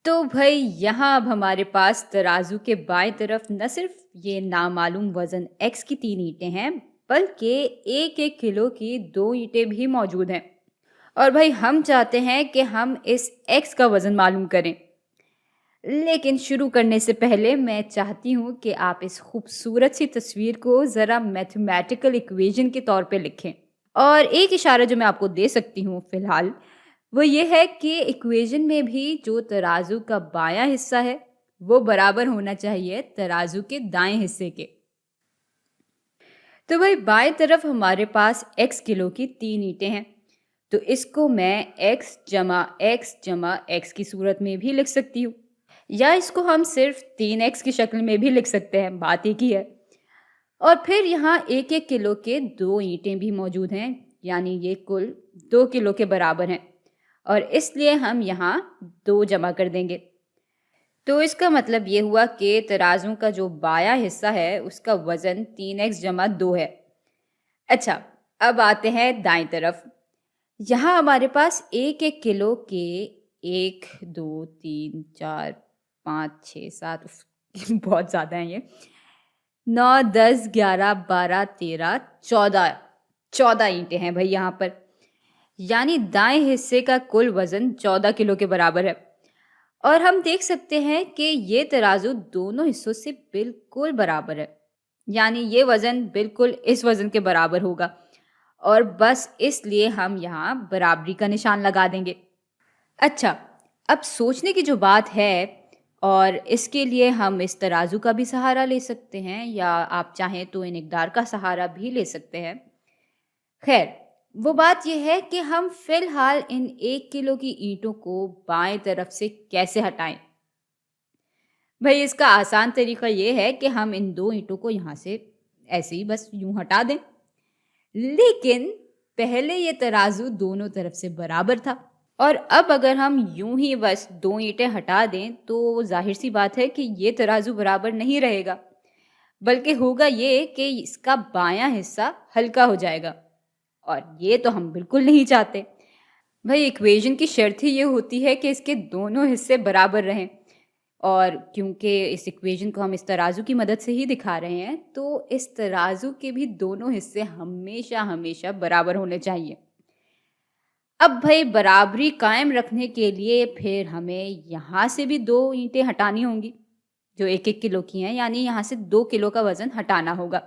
तो भाई यहाँ अब हमारे पास तराजू के बाएं तरफ न सिर्फ ये नामालूम वजन x की 3 ईंटें हैं, बल्कि 1-1 किलो की 2 ईंटें भी मौजूद हैं। और भाई हम चाहते हैं कि हम इस x का वजन मालूम करें। लेकिन शुरू करने से पहले मैं चाहती हूँ कि आप इस खूबसूरत सी तस्वीर को ज़रा मैथमेटिकल इक्वेशन के तौर पे लिखें। और एक इशारा जो मैं आपको दे सकती हूँ फ़िलहाल, वो ये है कि इक्वेशन में भी जो तराजू का बायां हिस्सा है, वो बराबर होना चाहिए तराजू के दाएं हिस्से के। तो भाई बाएं तरफ हमारे पास x किलो की 3 ईंटें हैं, तो इसको मैं x जमा x जमा x की सूरत में भी लिख सकती हूँ, या इसको हम सिर्फ 3x की शक्ल में भी लिख सकते हैं, बात एक ही है। और फिर यहाँ 1-1 किलो के 2 ईंटें भी मौजूद हैं, यानी ये कुल 2 किलो के बराबर हैं, और इसलिए हम यहाँ 2 जमा कर देंगे। तो इसका मतलब ये हुआ कि तराजू का जो बायां हिस्सा है उसका वजन 3x जमा 2 है। अच्छा, अब आते हैं दाएं तरफ। यहाँ हमारे पास 1-1 किलो के 1 2 3 4 5 6 7 बहुत ज़्यादा हैं ये, 9 10 11 12 13 14 ईंटें हैं भाई यहाँ पर, यानी दाएं हिस्से का कुल वजन 14 किलो के बराबर है। और हम देख सकते हैं कि ये तराजू दोनों हिस्सों से बिल्कुल बराबर है, यानी ये वजन बिल्कुल इस वजन के बराबर होगा, और बस इसलिए हम यहाँ बराबरी का निशान लगा देंगे। अच्छा, अब सोचने की जो बात है, और इसके लिए हम इस तराजू का भी सहारा ले सकते हैं, या आप चाहें तो इन इकदार का सहारा भी ले सकते हैं। खैर, वो बात यह है कि हम फिलहाल इन 1 किलो की ईंटों को बाएं तरफ से कैसे हटाएं। भाई इसका आसान तरीका ये है कि हम इन 2 ईंटों को यहाँ से ऐसे ही बस यूं हटा दें। लेकिन पहले ये तराजू दोनों तरफ से बराबर था, और अब अगर हम यूं ही बस 2 ईंटें हटा दें तो जाहिर सी बात है कि ये तराजू बराबर नहीं रहेगा, बल्कि होगा ये कि इसका बायां हिस्सा हल्का हो जाएगा, और ये तो हम बिल्कुल नहीं चाहते। भाई इक्वेशन की शर्त ही ये होती है कि इसके दोनों हिस्से बराबर रहें, और क्योंकि इस इक्वेशन को हम इस तराजू की मदद से ही दिखा रहे हैं, तो इस तराजू के भी दोनों हिस्से हमेशा हमेशा बराबर होने चाहिए। अब भाई बराबरी कायम रखने के लिए फिर हमें यहाँ से भी 2 ईंटें हटानी होंगी जो 1-1 किलो की हैं, यानी यहाँ से 2 किलो का वजन हटाना होगा।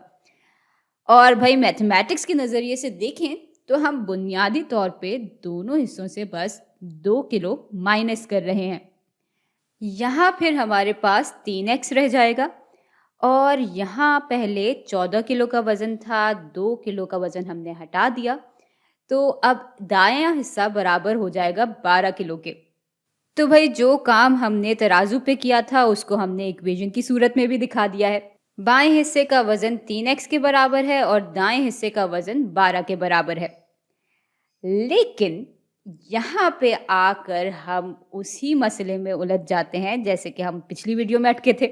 और भाई मैथमेटिक्स के नज़रिए से देखें तो हम बुनियादी तौर पे दोनों हिस्सों से बस 2 किलो माइनस कर रहे हैं। यहाँ फिर हमारे पास 3x रह जाएगा, और यहाँ पहले 14 किलो का वज़न था, 2 किलो का वज़न हमने हटा दिया, तो अब दायां हिस्सा बराबर हो जाएगा 12 किलो के। तो भाई जो काम हमने तराजू पे किया था उसको हमने इक्वेशन की सूरत में भी दिखा दिया है। बाएं हिस्से का वजन 3x के बराबर है और दाएं हिस्से का वजन 12 के बराबर है। लेकिन यहाँ पे आकर हम उसी मसले में उलझ जाते हैं जैसे कि हम पिछली वीडियो में अटके थे।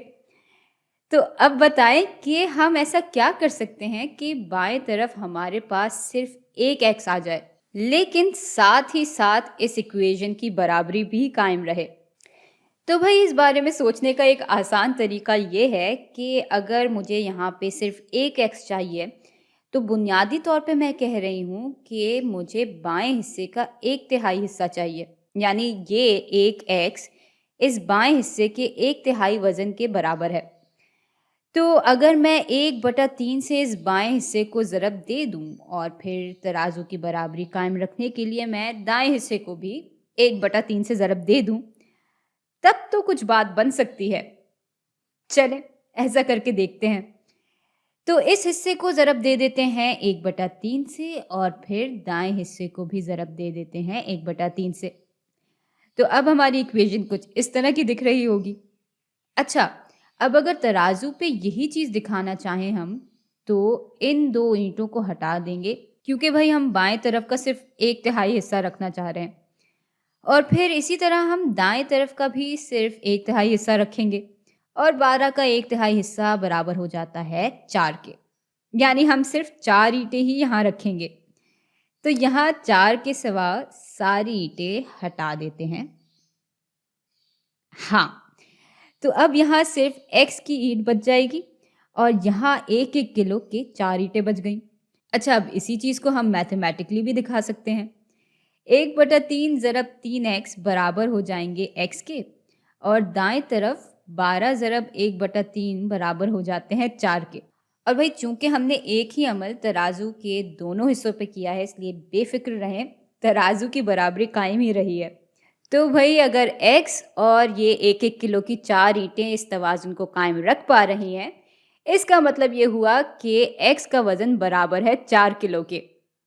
तो अब बताएं कि हम ऐसा क्या कर सकते हैं कि बाएं तरफ हमारे पास सिर्फ एक x आ जाए, लेकिन साथ ही साथ इस इक्वेशन की बराबरी भी कायम रहे। तो भाई इस बारे में सोचने का एक आसान तरीका ये है कि अगर मुझे यहाँ पे सिर्फ एक x चाहिए, तो बुनियादी तौर पे मैं कह रही हूँ कि मुझे बाएं हिस्से का 1/3 हिस्सा चाहिए, यानी ये एक x इस बाएं हिस्से के 1/3 वजन के बराबर है। तो अगर मैं 1/3 से इस बाएं हिस्से को ज़रब दे दूं और फिर तराजू की बराबरी कायम रखने के लिए मैं दाएं हिस्से को भी 1/3 से ज़रब दे दूं, तब तो कुछ बात बन सकती है। चलें ऐसा करके देखते हैं। तो इस हिस्से को ज़रब दे देते हैं 1/3 से, और फिर दाएं हिस्से को भी ज़रब दे देते हैं 1/3 से। तो अब हमारी इक्वेशन कुछ इस तरह की दिख रही होगी। अच्छा, अब अगर तराजू पे यही चीज़ दिखाना चाहें हम, तो इन 2 ईंटों को हटा देंगे, क्योंकि भाई हम बाएं तरफ का सिर्फ 1/3 हिस्सा रखना चाह रहे हैं, और फिर इसी तरह हम दाएं तरफ का भी सिर्फ 1/3 हिस्सा रखेंगे, और 12 का 1/3 हिस्सा बराबर हो जाता है 4 के, यानी हम सिर्फ 4 ईंटें ही यहाँ रखेंगे। तो यहाँ 4 के सिवा सारी ईंटें हटा देते हैं। हाँ, तो अब यहाँ सिर्फ x की ईंट बच जाएगी और यहाँ 1-1 किलो के 4 ईंटें बच गईं। अच्छा, अब इसी चीज़ को हम मैथमेटिकली भी दिखा सकते हैं। 1/3 ज़रब 3x बराबर हो जाएंगे x के, और दाएं तरफ 12 ज़रब 1/3 बराबर हो जाते हैं 4 के। और भाई चूंकि हमने एक ही अमल तराजू के दोनों हिस्सों पे किया है, इसलिए बेफिक्र रहें, तराजू की बराबरी कायम ही रही है। तो भाई अगर x और ये 1-1 किलो की 4 ईंटें इस तवाज़ुन को कायम रख पा रही हैं, इसका मतलब ये हुआ कि x का वज़न बराबर है 4 किलो के।